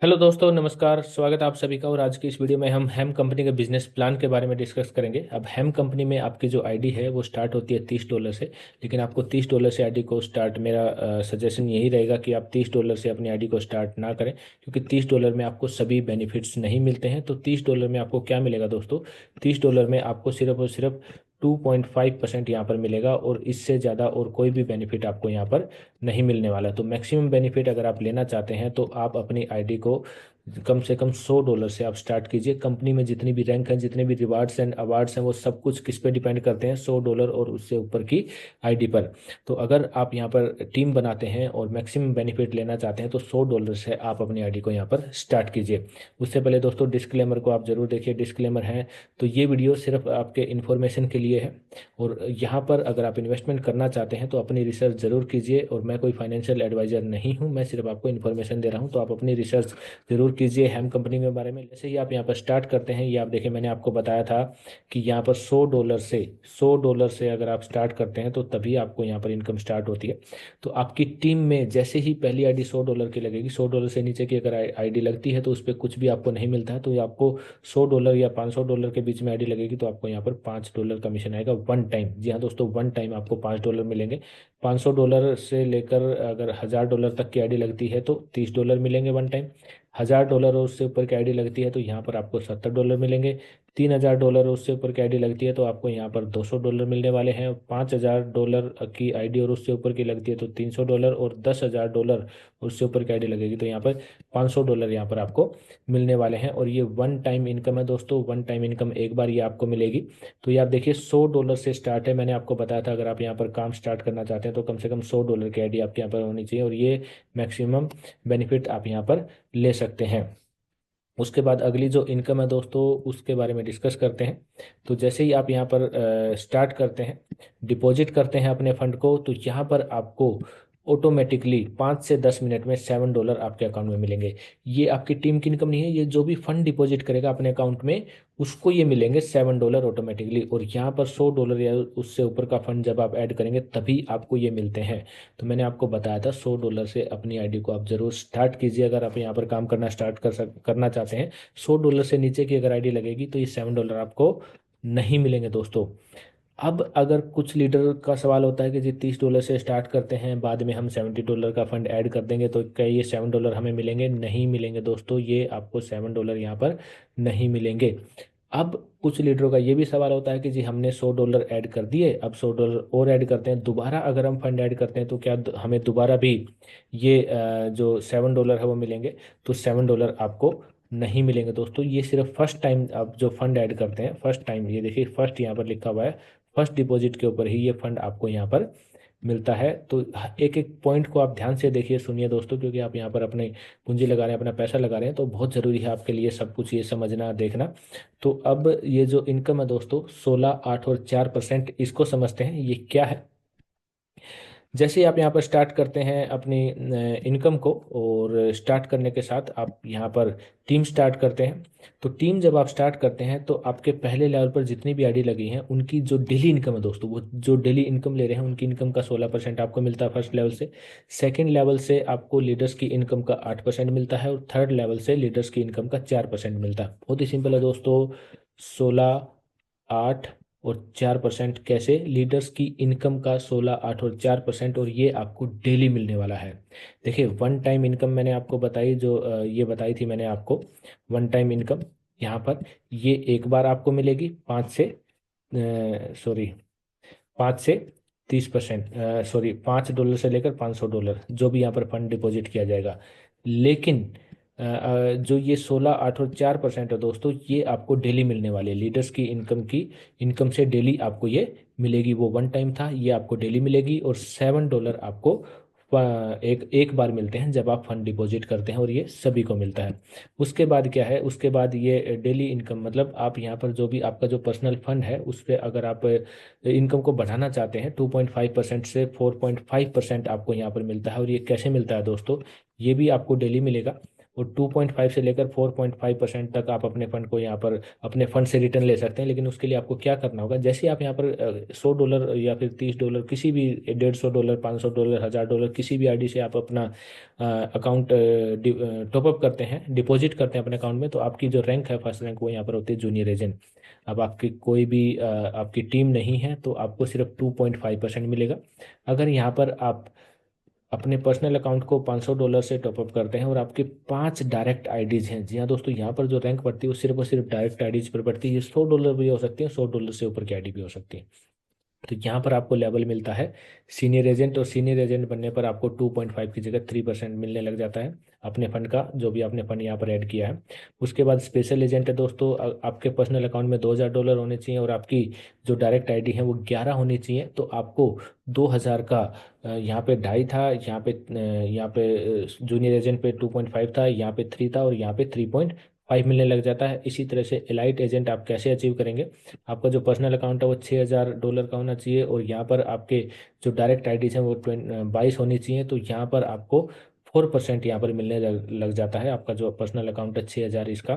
Hello दोस्तों, नमस्कार। स्वागत है आप सभी का। और आज की इस वीडियो में हम हैम कंपनी के बिजनेस प्लान के बारे में डिस्कस करेंगे। अब हैम कंपनी में आपकी जो आईडी है वो स्टार्ट होती है $30 से। लेकिन आपको $30 से आईडी को स्टार्ट, मेरा सजेशन यही रहेगा कि आप $30 से अपनी आईडी को स्टार्ट ना करें, क्योंकि $30 में आपको सभी बेनिफिट्स नहीं मिलते हैं। तो $30 में आपको क्या मिलेगा दोस्तों? $30 में आपको सिर्फ और सिर्फ 2.5% यहाँ पर मिलेगा, और इससे ज़्यादा और कोई भी बेनिफिट आपको यहाँ पर नहीं मिलने वाला। तो मैक्सिमम बेनिफिट अगर आप लेना चाहते हैं तो आप अपनी आईडी को कम से कम $100 से आप स्टार्ट कीजिए। कंपनी में जितनी भी रैंक हैं, जितने भी रिवार्ड्स एंड अवार्ड्स हैं, वो सब कुछ किस पे डिपेंड करते हैं? $100 और उससे ऊपर की आईडी पर। तो अगर आप यहाँ पर टीम बनाते हैं और मैक्सिमम बेनिफिट लेना चाहते हैं तो $100 से आप अपनी आईडी को यहाँ पर स्टार्ट कीजिए। उससे पहले दोस्तों डिस्क्लेमर को आप जरूर देखिए। डिस्क्लेमर है तो ये वीडियो सिर्फ आपके इन्फॉर्मेशन के लिए है, और यहाँ पर अगर आप इन्वेस्टमेंट करना चाहते हैं तो अपनी रिसर्च जरूर कीजिए। और मैं कोई फाइनेंशियल एडवाइजर नहीं हूँ, मैं सिर्फ आपको इन्फॉर्मेशन दे रहा हूँ। तो आप अपनी रिसर्च जरूर कीजिए हैम कंपनी के बारे में। जैसे ही आप यहाँ पर स्टार्ट करते हैं, ये आप देखिए, मैंने आपको बताया था कि यहाँ पर $100 से अगर आप स्टार्ट करते हैं तो तभी आपको यहाँ पर इनकम स्टार्ट होती है। तो आपकी टीम में जैसे ही पहली आईडी $100 की लगेगी, $100 से नीचे की अगर आईडी लगती है तो उस पर कुछ भी आपको नहीं मिलता है। तो ये आपको $100 या $500 के बीच में आईडी लगेगी तो आपको यहाँ पर $5 कमीशन आएगा वन टाइम। जी हाँ दोस्तों, वन टाइम आपको $5 मिलेंगे। $500 से लेकर अगर $1000 तक की आईडी लगती है तो $30 मिलेंगे वन टाइम। $1000 और उससे ऊपर की आईडी लगती है तो यहाँ पर आपको $70 मिलेंगे। $3000 उससे ऊपर की आईडी लगती है तो आपको यहाँ पर $200 मिलने वाले हैं। $5000 की आईडी और उससे ऊपर की लगती है तो $300, और $10,000 उससे ऊपर की आईडी लगेगी तो यहाँ पर $500 यहाँ पर आपको मिलने वाले हैं। और ये वन टाइम इनकम है दोस्तों, वन टाइम इनकम एक बार ये आपको मिलेगी। तो ये आप देखिए $100 से स्टार्ट है। मैंने आपको बताया था अगर आप यहाँ पर काम स्टार्ट करना चाहते हैं तो कम से कम $100 की आईडी आपके यहाँ पर होनी चाहिए, और ये मैक्सिमम बेनिफिट आप यहाँ पर ले सकते हैं। उसके बाद अगली जो इनकम है दोस्तों, उसके बारे में डिस्कस करते हैं। तो जैसे ही आप यहाँ पर स्टार्ट करते हैं, डिपॉजिट करते हैं अपने फंड को, तो यहाँ पर आपको ऑटोमेटिकली 5 से 10 मिनट में $7 आपके अकाउंट में मिलेंगे। ये आपकी टीम की इनकम नहीं है, ये जो भी फंड डिपॉजिट करेगा अपने अकाउंट में उसको ये मिलेंगे $7 ऑटोमेटिकली। और यहाँ पर $100 या उससे ऊपर का फंड जब आप ऐड करेंगे तभी आपको ये मिलते हैं। तो मैंने आपको बताया था $100 से अपनी आईडी को आप जरूर स्टार्ट कीजिए अगर आप यहाँ पर काम करना स्टार्ट करना चाहते हैं। $100 से नीचे की अगर आईडी लगेगी तो ये $7 आपको नहीं मिलेंगे दोस्तों। अब अगर कुछ लीडर का सवाल होता है कि जी $30 से स्टार्ट करते हैं, बाद में हम $70 का फंड ऐड कर देंगे तो क्या ये $7 हमें मिलेंगे? नहीं मिलेंगे दोस्तों, ये आपको $7 यहाँ पर नहीं मिलेंगे। अब कुछ लीडरों का ये भी सवाल होता है कि जी हमने $100 ऐड कर दिए, अब $100 और ऐड करते हैं, दोबारा अगर हम फंड ऐड करते हैं तो क्या हमें दोबारा भी ये जो $7 है वो मिलेंगे? तो $7 आपको नहीं मिलेंगे दोस्तों। ये सिर्फ फर्स्ट टाइम आप जो फंड ऐड करते हैं, फर्स्ट टाइम, ये देखिए फर्स्ट यहाँ पर लिखा हुआ है, फर्स्ट डिपॉजिट के ऊपर ही ये फंड आपको यहाँ पर मिलता है। तो एक एक पॉइंट को आप ध्यान से देखिए, सुनिए दोस्तों, क्योंकि आप यहाँ पर अपने पूंजी लगा रहे हैं, अपना पैसा लगा रहे हैं, तो बहुत ज़रूरी है आपके लिए सब कुछ ये समझना देखना। तो अब ये जो इनकम है दोस्तों, 16, 8 और 4%, इसको समझते हैं ये क्या है। जैसे ही आप यहाँ पर स्टार्ट करते हैं अपनी इनकम को, और स्टार्ट करने के साथ आप यहाँ पर टीम स्टार्ट करते हैं। तो टीम जब आप स्टार्ट करते हैं तो आपके पहले लेवल पर जितनी भी आईडी लगी हैं उनकी जो डेली इनकम है दोस्तों, वो जो डेली इनकम ले रहे हैं उनकी इनकम का 16% आपको मिलता है फर्स्ट लेवल से। सेकेंड लेवल से आपको लीडर्स की इनकम का 8% मिलता है, और थर्ड लेवल से लीडर्स की इनकम का 4% मिलता है। बहुत ही सिंपल है दोस्तों, 16, 8 और 4%। कैसे? लीडर्स की इनकम का 16, 8 और 4%, और ये आपको डेली मिलने वाला है। देखिए वन टाइम इनकम मैंने आपको बताई, जो ये बताई थी मैंने आपको, वन टाइम इनकम यहाँ पर ये एक बार आपको मिलेगी 5 से $5 से लेकर $500 जो भी यहाँ पर फंड डिपॉजिट किया जाएगा। लेकिन जो ये 16, 8 और 4% है दोस्तों, ये आपको डेली मिलने वाले लीडर्स की इनकम से डेली आपको ये मिलेगी। वो वन टाइम था, ये आपको डेली मिलेगी। और $7 आपको एक एक बार मिलते हैं जब आप फंड डिपॉजिट करते हैं, और ये सभी को मिलता है। उसके बाद क्या है? उसके बाद ये डेली इनकम, मतलब आप यहाँ पर जो भी आपका जो पर्सनल फंड है उस पर अगर आप इनकम को बढ़ाना चाहते हैं, 2.5% से 4.5% आपको यहाँ पर मिलता है। और ये कैसे मिलता है दोस्तों? ये भी आपको डेली मिलेगा। और 2.5 से लेकर 4.5% तक आप अपने फंड को यहाँ पर अपने फंड से रिटर्न ले सकते हैं। लेकिन उसके लिए आपको क्या करना होगा, जैसे आप यहाँ पर $100 या फिर $30 किसी भी, $150, $500, $1000 किसी भी आईडी से आप अपना अकाउंट टॉपअप करते हैं, डिपॉजिट करते हैं अपने अकाउंट में, तो आपकी जो रैंक है, फर्स्ट रैंक, वो यहाँ पर होती है जूनियर एजेंट। अब आपकी कोई भी आपकी टीम नहीं है तो आपको सिर्फ 2.5% मिलेगा। अगर यहाँ पर आप अपने पर्सनल अकाउंट को $500 से टॉपअप करते हैं और आपके 5 डायरेक्ट आईडीज हैं, जी हाँ दोस्तों, यहाँ पर जो रैंक बढ़ती है वो सिर्फ और सिर्फ डायरेक्ट आईडीज पर बढ़ती है। ये $100 भी हो सकती है, $100 से ऊपर की आईडी भी हो सकती है। तो यहाँ पर आपको लेवल मिलता है सीनियर एजेंट, और सीनियर एजेंट बनने पर आपको 2.5 की जगह 3% मिलने लग जाता है अपने फंड का, जो भी आपने फंड यहाँ पर ऐड किया है। उसके बाद स्पेशल एजेंट है दोस्तों, आपके पर्सनल अकाउंट में $2000 होने चाहिए और आपकी जो डायरेक्ट आईडी है वो 11 होनी चाहिए। तो आपको 2000 का यहाँ पे 2.5 था, यहाँ पे जूनियर एजेंट पे 2.5 था, यहाँ पे 3 था और यहाँ पे 3.5 मिलने लग जाता है। इसी तरह से एलाइट एजेंट आप कैसे अचीव करेंगे, आपका जो पर्सनल अकाउंट है वो $6000 का होना चाहिए और यहाँ पर आपके जो डायरेक्ट आईडीज हैं वो 22 होनी चाहिए। तो यहाँ पर आपको 4% यहाँ पर मिलने लग जाता है। आपका जो पर्सनल अकाउंट है 6000, इसका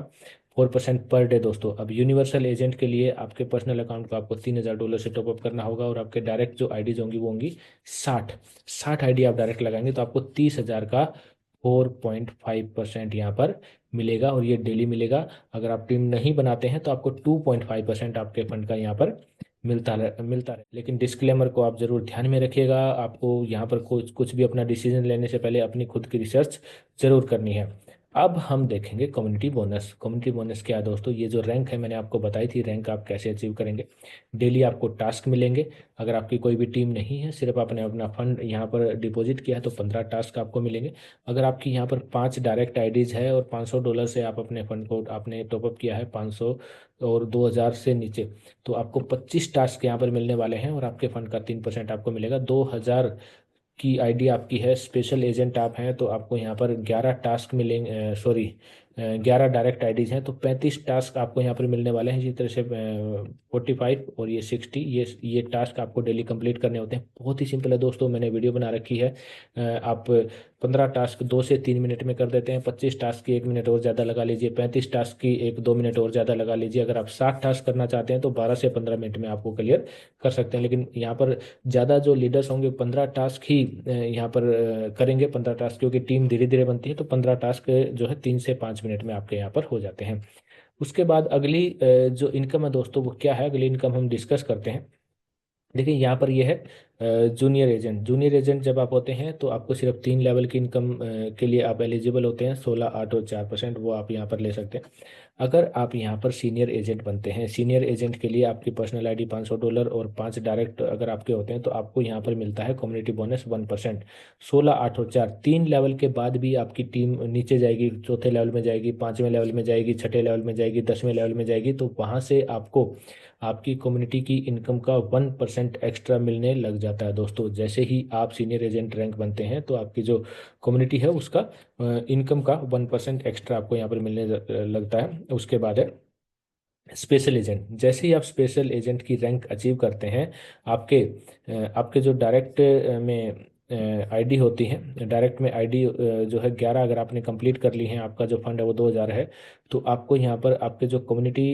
4% पर डे दोस्तों। अब यूनिवर्सल एजेंट के लिए आपके पर्सनल अकाउंट को आपको $3000 से टॉपअप करना होगा और आपके डायरेक्ट जो आईडीज होंगी वो होंगी 60 आईडी आप डायरेक्ट लगाएंगे तो आपको 30,000 का 4.5% यहाँ पर मिलेगा और ये डेली मिलेगा। अगर आप टीम नहीं बनाते हैं तो आपको 2.5% आपके फंड का यहाँ पर मिलता रहे। लेकिन डिस्क्लेमर को आप जरूर ध्यान में रखिएगा, आपको यहाँ पर कुछ कुछ भी अपना डिसीजन लेने से पहले अपनी खुद की रिसर्च जरूर करनी है। अब हम देखेंगे कम्युनिटी बोनस। कम्युनिटी बोनस क्या है दोस्तों, ये जो रैंक है मैंने आपको बताई थी, रैंक आप कैसे अचीव करेंगे। डेली आपको टास्क मिलेंगे। अगर आपकी कोई भी टीम नहीं है, सिर्फ आपने अपना फंड यहाँ पर डिपॉजिट किया है तो 15 टास्क आपको मिलेंगे। अगर आपकी यहाँ पर 5 डायरेक्ट आईडीज है और $500 से आप अपने फंड को आपने टॉपअप किया है, 500 और 2000 से नीचे, तो आपको 25 टास्क यहाँ पर मिलने वाले हैं और आपके फंड का 3% आपको मिलेगा। 2000 की आईडी आपकी है, स्पेशल एजेंट आप हैं, तो आपको यहाँ पर 11 टास्क मिलेंगे, सॉरी 11 डायरेक्ट आईडीज हैं तो 35 टास्क आपको यहाँ पर मिलने वाले हैं। इसी तरह से 45 और ये 60, ये टास्क आपको डेली कंप्लीट करने होते हैं। बहुत ही सिंपल है दोस्तों, मैंने वीडियो बना रखी है। आप 15 टास्क 2 से 3 मिनट में कर देते हैं, 25 टास्क की 1 मिनट और ज़्यादा लगा लीजिए, 35 टास्क की 1-2 मिनट और ज़्यादा लगा लीजिए। अगर आप 60 टास्क करना चाहते हैं तो 12 से 15 मिनट में आपको क्लियर कर सकते हैं। लेकिन यहाँ पर ज़्यादा जो लीडर्स होंगे 15 टास्क ही यहाँ पर करेंगे, 15 टास्क, क्योंकि टीम धीरे धीरे बनती है तो 15 टास्क जो है 3 से 5 मिनट में आपके यहाँ पर हो जाते हैं। उसके बाद अगली जो इनकम है दोस्तों वो क्या है, अगली इनकम हम डिस्कस करते हैं। देखिए यहाँ पर ये है जूनियर एजेंट। जूनियर एजेंट जब आप होते हैं तो आपको सिर्फ 3 लेवल की इनकम के लिए आप एलिजिबल होते हैं, 16, 8 और 4%, वो आप यहाँ पर ले सकते हैं। अगर आप यहाँ पर सीनियर एजेंट बनते हैं, सीनियर एजेंट के लिए आपकी पर्सनल आईडी $500 और 5 डायरेक्ट अगर आपके होते हैं तो आपको यहाँ पर मिलता है कम्युनिटी बोनस 1%। 16, 8 और 4, 3 लेवल के बाद भी आपकी टीम नीचे जाएगी, चौथे लेवल में जाएगी, 5वें लेवल में जाएगी, छठे लेवल में जाएगी, 10वें लेवल में जाएगी, तो वहाँ से आपको आपकी कम्युनिटी की इनकम का 1% एक्स्ट्रा मिलने लग जाता है दोस्तों। जैसे ही आप सीनियर एजेंट रैंक बनते हैं तो आपकी जो कम्युनिटी है उसका इनकम का 1% एक्स्ट्रा आपको यहाँ पर मिलने लगता है। उसके बाद है स्पेशल एजेंट। जैसे ही आप स्पेशल एजेंट की रैंक अचीव करते हैं, आपके आपके जो डायरेक्ट में आईडी होती है, डायरेक्ट में आईडी जो है 11 अगर आपने कंप्लीट कर ली है, आपका जो फंड है वो 2000 है, तो आपको यहाँ पर आपके जो कम्युनिटी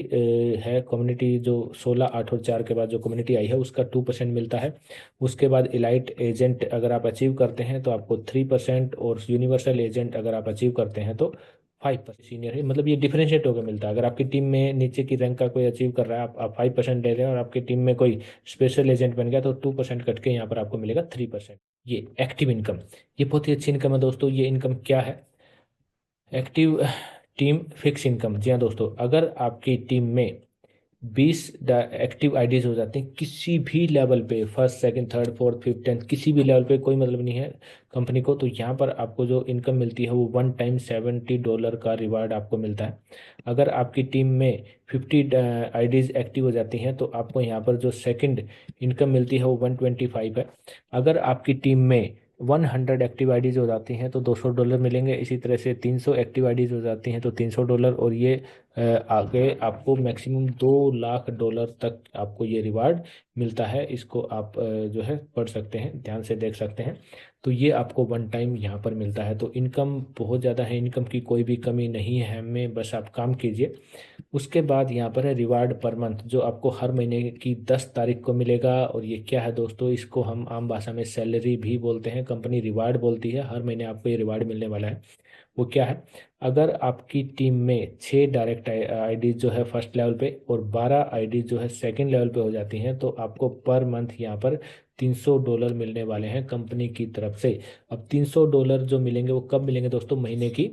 है, कम्युनिटी जो 16, 8 और 4 के बाद जो कम्युनिटी आई है उसका 2% मिलता है। उसके बाद इलाइट एजेंट अगर आप अचीव करते हैं तो आपको 3%, और यूनिवर्सल एजेंट अगर आप अचीव करते हैं तो 5% सीनियर है। मतलब ये डिफरेंशिएट होकर मिलता है। अगर आपकी टीम में नीचे की रैंक का कोई अचीव कर रहा है, आप 5% ले रहे हैं और आपकी टीम में कोई स्पेशल एजेंट बन गया तो 2% कट के यहाँ पर आपको मिलेगा 3%। ये एक्टिव इनकम, ये बहुत ही अच्छी इनकम है दोस्तों। ये इनकम क्या है, एक्टिव टीम फिक्स इनकम। जी हाँ दोस्तों, अगर आपकी टीम में 20 एक्टिव आईडीज हो जाते हैं किसी भी लेवल पे, first, second, third, fourth, fifth, 10th, किसी भी लेवल पे, कोई मतलब नहीं है कंपनी को, तो यहाँ पर आपको जो इनकम मिलती है वो वन टाइम $70 का रिवार्ड आपको मिलता है। अगर आपकी टीम में 50 आईडीज एक्टिव हो जाती हैं तो आपको यहाँ पर जो सेकंड इनकम मिलती है वो 125 है। अगर आपकी टीम में 100 एक्टिव आईडीज हो जाती हैं तो $200 मिलेंगे। इसी तरह से 300 एक्टिव आईडीज हो जाती हैं तो $300। और ये आगे आपको मैक्सिमम $2 लाख तक आपको ये रिवार्ड मिलता है। इसको आप जो है पढ़ सकते हैं, ध्यान से देख सकते हैं। तो ये आपको वन टाइम यहाँ पर मिलता है। तो इनकम बहुत ज़्यादा है, इनकम की कोई भी कमी नहीं है हमें, बस आप काम कीजिए। उसके बाद यहाँ पर है रिवार्ड पर मंथ, जो आपको हर महीने की 10 तारीख को मिलेगा। और ये क्या है दोस्तों, इसको हम आम भाषा में सैलरी भी बोलते हैं, कंपनी रिवार्ड बोलती है। हर महीने आपको ये रिवार्ड मिलने वाला है। वो क्या है, अगर आपकी टीम में 6 डायरेक्ट आईडी जो है फर्स्ट लेवल पे और 12 आईडी जो है सेकंड लेवल पे हो जाती हैं तो आपको पर मंथ यहाँ पर $300 मिलने वाले हैं कंपनी की तरफ से। अब $300 जो मिलेंगे वो कब मिलेंगे दोस्तों, महीने की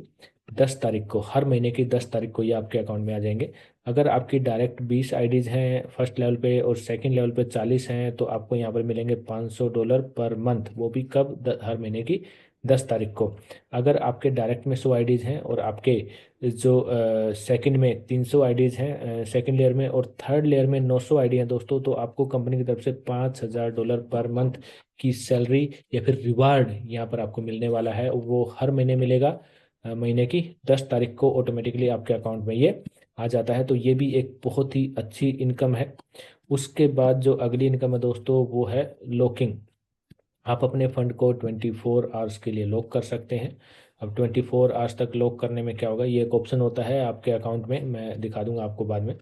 10 तारीख को। हर महीने की 10 तारीख को ये आपके अकाउंट में आ जाएंगे। अगर आपकी डायरेक्ट 20 आईडीज हैं फर्स्ट लेवल पे और सेकंड लेवल पे 40 हैं तो आपको यहाँ पर मिलेंगे $500 पर मंथ। वो भी कब, हर महीने की 10 तारीख को। अगर आपके डायरेक्ट में 100 आईडीज हैं और आपके जो सेकंड में 300 आईडीज हैं सेकंड लेयर में, और थर्ड लेयर में 900 आईडी हैं दोस्तों, तो आपको कंपनी की तरफ से $5000 पर मंथ की सैलरी या फिर रिवार्ड यहाँ पर आपको मिलने वाला है। वो हर महीने मिलेगा। महीने की 10 तारीख को ऑटोमेटिकली आपके अकाउंट में ये आ जाता है। तो ये भी एक बहुत ही अच्छी इनकम है। उसके बाद जो अगली इनकम है दोस्तों वो है लॉकिंग। आप अपने फंड को 24 आवर्स के लिए लॉक कर सकते हैं। अब 24 आवर्स तक लॉक करने में क्या होगा, ये एक ऑप्शन होता है आपके अकाउंट में, मैं दिखा दूंगा आपको बाद में।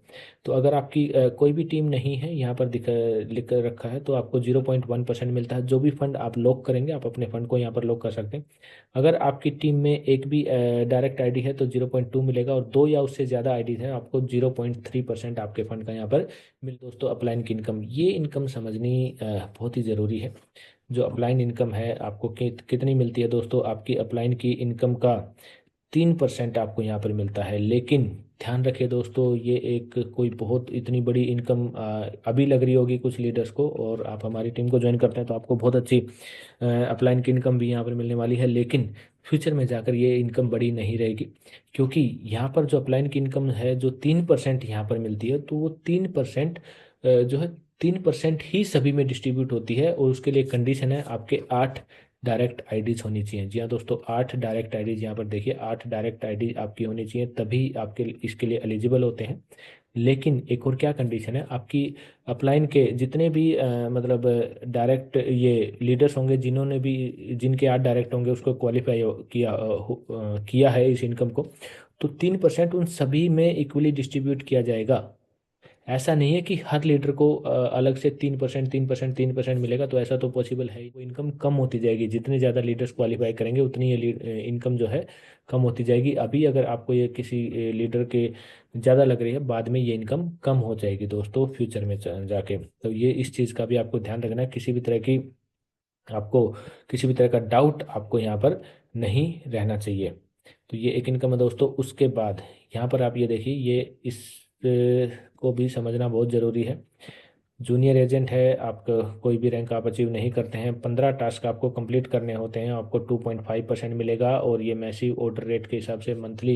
तो अगर आपकी कोई भी टीम नहीं है, यहाँ पर लिख कर रखा है, तो आपको 0.1% मिलता है। जो भी फंड आप लॉक करेंगे आप अपने फंड को यहाँ पर लॉक कर सकते हैं। अगर आपकी टीम में एक भी डायरेक्ट आईडी है तो 0.2 मिलेगा, और दो या उससे ज़्यादा आईडीज हैं आपको 0.3% आपके फंड का यहाँ पर मिल। दोस्तों अपलाइन की इनकम, ये इनकम समझनी बहुत ही ज़रूरी है। जो अपलाइन इनकम है आपको कितनी मिलती है दोस्तों, आपकी अपलाइन की इनकम का 3% आपको यहाँ पर मिलता है। लेकिन ध्यान रखिए दोस्तों, ये एक कोई बहुत इतनी बड़ी इनकम अभी लग रही होगी कुछ लीडर्स को, और आप हमारी टीम को ज्वाइन करते हैं तो आपको बहुत अच्छी अपलाइन की इनकम भी यहाँ पर मिलने वाली है। लेकिन फ्यूचर में जाकर ये इनकम बड़ी नहीं रहेगी, क्योंकि यहाँ पर जो अपलाइन की इनकम है जो 3% यहाँ पर मिलती है, तो वो 3% जो है 3% ही सभी में डिस्ट्रीब्यूट होती है। और उसके लिए कंडीशन है आपके 8 डायरेक्ट आईडीज होनी चाहिए। जी हाँ दोस्तों, 8 डायरेक्ट आईडीज यहाँ पर देखिए, 8 डायरेक्ट आईडी आपकी होनी चाहिए, तभी आपके इसके लिए एलिजिबल होते हैं। लेकिन एक और क्या कंडीशन है, आपकी अपलाइन के जितने भी मतलब डायरेक्ट ये लीडर्स होंगे, जिन्होंने भी जिनके 8 डायरेक्ट होंगे उसको क्वालिफाई किया है इस इनकम को, तो 3% उन सभी में इक्वली डिस्ट्रीब्यूट किया जाएगा। ऐसा नहीं है कि हर लीडर को अलग से 3% 3% 3% मिलेगा, तो ऐसा तो पॉसिबल है ही। वो इनकम कम होती जाएगी, जितने ज़्यादा लीडर्स क्वालिफाई करेंगे उतनी ये इनकम जो है कम होती जाएगी। अभी अगर आपको ये किसी लीडर के ज़्यादा लग रही है, बाद में ये इनकम कम हो जाएगी दोस्तों फ्यूचर में जाके। तो ये इस चीज़ का भी आपको ध्यान रखना है, किसी भी तरह की आपको किसी भी तरह का डाउट आपको यहाँ पर नहीं रहना चाहिए। तो ये एक इनकम है दोस्तों। उसके बाद यहाँ पर आप ये देखिए, ये इस को भी समझना बहुत ज़रूरी है। जूनियर एजेंट है, आपका कोई भी रैंक आप अचीव नहीं करते हैं, 15 टास्क आपको कंप्लीट करने होते हैं, आपको 2.5% मिलेगा। और ये मैसिव ऑर्डर रेट के हिसाब से मंथली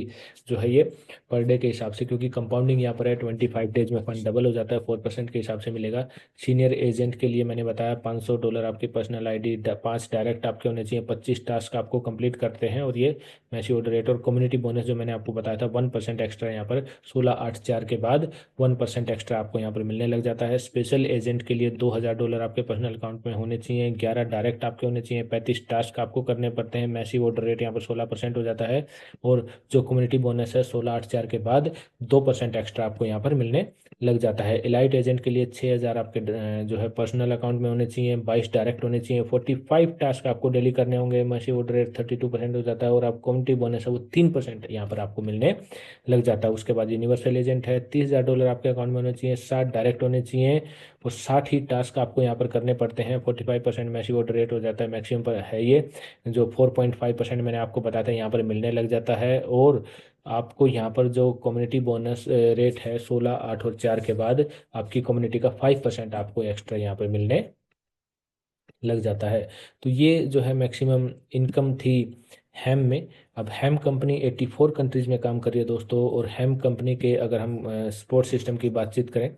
जो है ये पर डे के हिसाब से, क्योंकि कंपाउंडिंग यहाँ पर है, 25 डेज में फंड डबल हो जाता है, 4% के हिसाब से मिलेगा। सीनियर एजेंट के लिए मैंने बताया $500 आपकी पर्सनल आईडी, 5 डायरेक्ट आपके होने चाहिए, 25 टास्क आपको कंप्लीट करते हैं, और ये मैसिव ऑर्डर रेट। और कम्युनिटी बोनस जो मैंने आपको बताया था 1% एक्स्ट्रा यहाँ पर 16/8/4 के बाद 1% एक्स्ट्रा आपको यहाँ पर मिलने लग जाता है। स्पेशल एजेंट के लिए $2000 आपके पर्सनल अकाउंट में होने चाहिए, 11 डायरेक्ट आपके होने चाहिए, 35 टास्क आपको करने पड़ते हैं, मैसिव ऑर्डर रेट यहाँ पर 16% हो जाता है। और जो कम्युनिटी बोनस है 16/8/4 के बाद 2% एक्स्ट्रा आपको यहाँ पर मिलने लग जाता है। एलाइट एजेंट के लिए 6000 आपके जो है पर्सनल अकाउंट में होने चाहिए, 22 डायरेक्ट होने चाहिए, 45 टास्क आपको डेली करने होंगे, मैसिव ऑर्डर रेट 32% हो जाता है, और आप कम्युनिटी बोनस है वो 3% यहाँ पर आपको मिलने लग जाता है। उसके बाद यूनिवर्सल एजेंट है, $30,000 आपके अकाउंट में होने चाहिए, 60 डायरेक्ट होने चाहिए, और 60 ही टास्क आपको यहाँ पर करने पड़ते हैं, 45% मैसिव ऑर्डर रेट हो जाता है, मैक्सिमम पर है ये। जो 4.5% मैंने आपको बताया था यहाँ पर मिलने लग जाता है। और आपको यहाँ पर जो कम्युनिटी बोनस रेट है 16/8/4 के बाद आपकी कम्युनिटी का 5% आपको एक्स्ट्रा यहाँ पर मिलने लग जाता है। तो ये जो है मैक्सिमम इनकम थी हैम में। अब हैम कंपनी 84 कंट्रीज में काम कर रही है दोस्तों। और हैम कंपनी के अगर हम सपोर्ट सिस्टम की बातचीत करें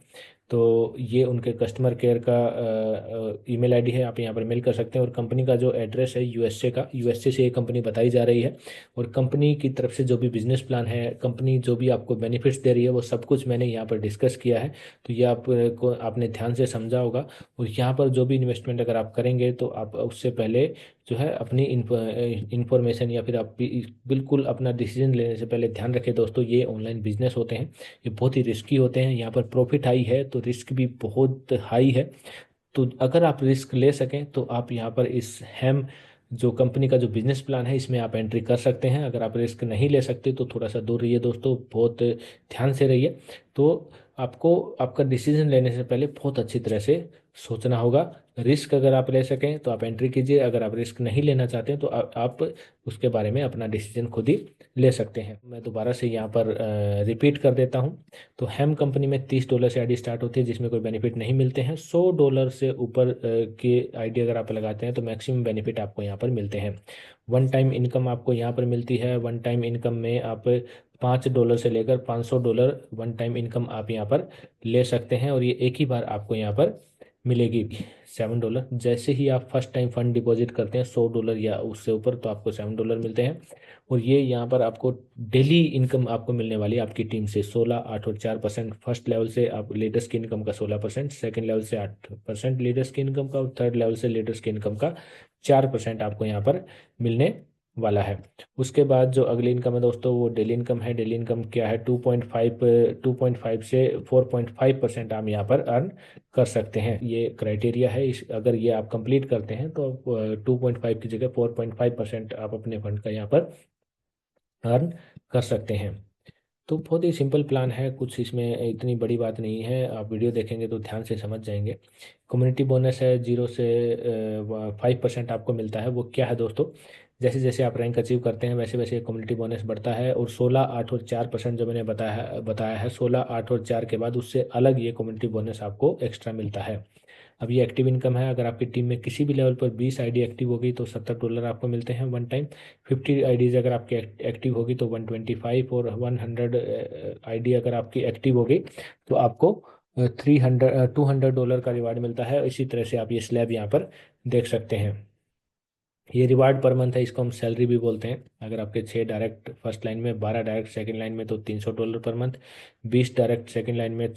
तो ये उनके कस्टमर केयर का ईमेल आईडी है, आप यहाँ पर मेल कर सकते हैं। और कंपनी का जो एड्रेस है यूएसए का, यूएसए से ये कंपनी बताई जा रही है। और कंपनी की तरफ से जो भी बिजनेस प्लान है, कंपनी जो भी आपको बेनिफिट्स दे रही है, वो सब कुछ मैंने यहाँ पर डिस्कस किया है। तो ये आपको आपने ध्यान से समझा होगा। और यहाँ पर जो भी इन्वेस्टमेंट अगर आप करेंगे तो आप उससे पहले जो है अपनी इंफॉर्मेशन या फिर आप बिल्कुल अपना डिसीजन लेने से पहले ध्यान रखें दोस्तों, ये ऑनलाइन बिजनेस होते हैं, ये बहुत ही रिस्की होते हैं। यहाँ पर प्रॉफिट हाई है तो रिस्क भी बहुत हाई है। तो अगर आप रिस्क ले सकें तो आप यहाँ पर इस हैम जो कंपनी का जो बिजनेस प्लान है इसमें आप एंट्री कर सकते हैं। अगर आप रिस्क नहीं ले सकते तो थोड़ा सा दूर रहिए दोस्तों, बहुत ध्यान से रहिए। तो आपको आपका डिसीजन लेने से पहले बहुत अच्छी तरह से सोचना होगा। रिस्क अगर आप ले सकें तो आप एंट्री कीजिए, अगर आप रिस्क नहीं लेना चाहते हैं तो आप उसके बारे में अपना डिसीजन खुद ही ले सकते हैं। मैं दोबारा से यहाँ पर रिपीट कर देता हूँ। तो हैम कंपनी में $30 से आईडी स्टार्ट होती है, जिसमें कोई बेनिफिट नहीं मिलते हैं। $100 से ऊपर की आईडी अगर आप लगाते हैं तो मैक्सिमम बेनिफिट आपको यहाँ पर मिलते हैं। वन टाइम इनकम आपको यहाँ पर मिलती है। वन टाइम इनकम में आप $5 से लेकर $500 वन टाइम इनकम आप यहाँ पर ले सकते हैं, और ये एक ही बार आपको यहाँ पर मिलेगी। $7 जैसे ही आप फर्स्ट टाइम फंड डिपॉजिट करते हैं, $100 या उससे ऊपर, तो आपको $7 मिलते हैं। और ये यहाँ पर आपको डेली इनकम आपको मिलने वाली है आपकी टीम से 16, 8 और 4%। फर्स्ट लेवल से आप लीडर्स की इनकम का 16%, सेकंड लेवल से 8% लीडर्स की इनकम का, और थर्ड लेवल से लीडर्स की इनकम का 4% आपको यहाँ पर मिलने वाला है। उसके बाद जो अगली इनकम है दोस्तों, वो डेली इनकम है। डेली इनकम क्या है, 2.5 से 4.5% आप यहाँ पर अर्न कर सकते हैं। ये क्राइटेरिया है, इस अगर ये आप कंप्लीट करते हैं तो 2.5 की जगह 4.5% आप अपने फंड का यहाँ पर अर्न कर सकते हैं। तो बहुत ही सिंपल प्लान है, कुछ इसमें इतनी बड़ी बात नहीं है, आप वीडियो देखेंगे तो ध्यान से समझ जाएंगे। कम्युनिटी बोनस है, 0 से 5% आपको मिलता है। वो क्या है दोस्तों, जैसे जैसे आप रैंक अचीव करते हैं वैसे वैसे कम्युनिटी बोनस बढ़ता है। और 16, 8 और 4% जो मैंने बताया है 16, 8 और 4 के बाद उससे अलग ये कम्युनिटी बोनस आपको एक्स्ट्रा मिलता है। अब ये एक्टिव इनकम है, अगर आपकी टीम में किसी भी लेवल पर 20 आईडी एक्टिव होगी तो $70 आपको मिलते हैं वन टाइम। 50 आईडीज अगर आपकी एक्टिव होगी तो 125, और 100 आईडी अगर आपकी एक्टिव होगी तो आपको 200 डॉलर का रिवार्ड मिलता है। इसी तरह से आप ये स्लैब यहाँ पर देख सकते हैं। ये रिवार्ड पर मंथ है, इसको हम सैलरी भी बोलते हैं। अगर आपके 6 डायरेक्ट फर्स्ट लाइन में, 12 डायरेक्ट सेकंड लाइन में तो $300 per month, 20 direct second line में,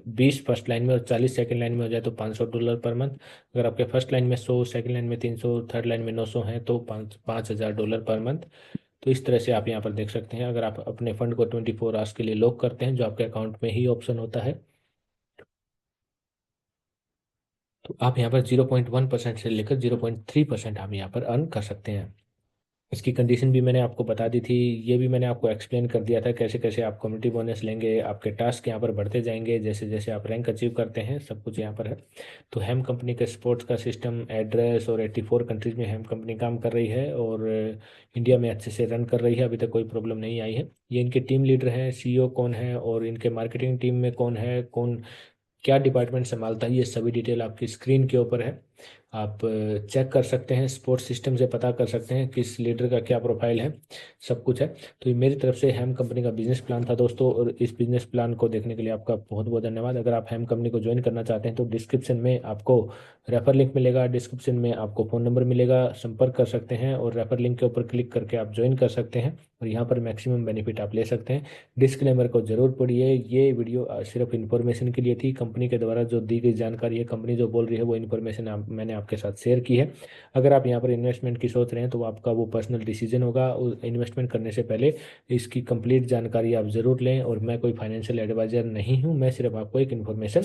20 फर्स्ट लाइन में और 40 सेकंड लाइन में हो जाए तो $500 पर मंथ। अगर आपके फर्स्ट लाइन में 100, सेकंड लाइन में 300, थर्ड लाइन में 900 है तो $5,000 पर मंथ। तो इस तरह से आप यहाँ पर देख सकते हैं। अगर आप अपने फंड को 24 आवर्स के लिए लॉक करते हैं, जो आपके अकाउंट में ही ऑप्शन होता है, तो आप यहाँ पर 0.1% से लेकर 0.3% आप यहाँ पर अर्न कर सकते हैं। इसकी कंडीशन भी मैंने आपको बता दी थी, ये भी मैंने आपको एक्सप्लेन कर दिया था कैसे कैसे आप कम्युनिटी बोनस लेंगे। आपके टास्क यहाँ पर बढ़ते जाएंगे जैसे जैसे आप रैंक अचीव करते हैं, सब कुछ यहाँ पर है। तो हेम कंपनी के स्पोर्ट्स का सिस्टम, एड्रेस और 84 कंट्रीज में हेम कंपनी काम कर रही है, और इंडिया में अच्छे से रन कर रही है, अभी तक कोई प्रॉब्लम नहीं आई है। ये इनके टीम लीडर हैं, सीईओ कौन है और इनके मार्केटिंग टीम में कौन है, कौन क्या डिपार्टमेंट संभालता है, ये सभी डिटेल आपकी स्क्रीन के ऊपर है। आप चेक कर सकते हैं, स्पोर्ट्स सिस्टम से पता कर सकते हैं किस लीडर का क्या प्रोफाइल है, सब कुछ है। तो ये मेरी तरफ से हैम कंपनी का बिजनेस प्लान था दोस्तों, और इस बिजनेस प्लान को देखने के लिए आपका बहुत बहुत धन्यवाद। अगर आप हैम कंपनी को ज्वाइन करना चाहते हैं तो डिस्क्रिप्शन में आपको रेफर लिंक मिलेगा, डिस्क्रिप्शन में आपको फ़ोन नंबर मिलेगा, संपर्क कर सकते हैं और रेफर लिंक के ऊपर क्लिक करके आप ज्वाइन कर सकते हैं, और यहाँ पर मैक्सिमम बेनिफिट आप ले सकते हैं। डिस्क्लेमर को जरूर पढ़िए, ये वीडियो सिर्फ इन्फॉर्मेशन के लिए थी। कंपनी के द्वारा जो दी गई जानकारी है, कंपनी जो बोल रही है वो इन्फॉर्मेशन मैंने आपके साथ शेयर की है। अगर आप यहाँ पर इन्वेस्टमेंट की सोच रहे हैं तो आपका वो पर्सनल डिसीजन होगा। इन्वेस्टमेंट करने से पहले इसकी कंप्लीट जानकारी आप ज़रूर लें, और मैं कोई फाइनेंशियल एडवाइजर नहीं हूँ, मैं सिर्फ आपको एक इन्फॉर्मेशन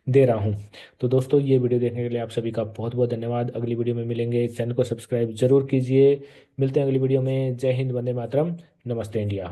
दे रहा हूँ। तो दोस्तों ये वीडियो देखने के लिए आप सभी का बहुत बहुत धन्यवाद। अगली वीडियो में मिलेंगे, चैनल को सब्सक्राइब जरूर कीजिए। मिलते हैं अगली वीडियो में। जय हिंद, वंदे मातरम, नमस्ते इंडिया।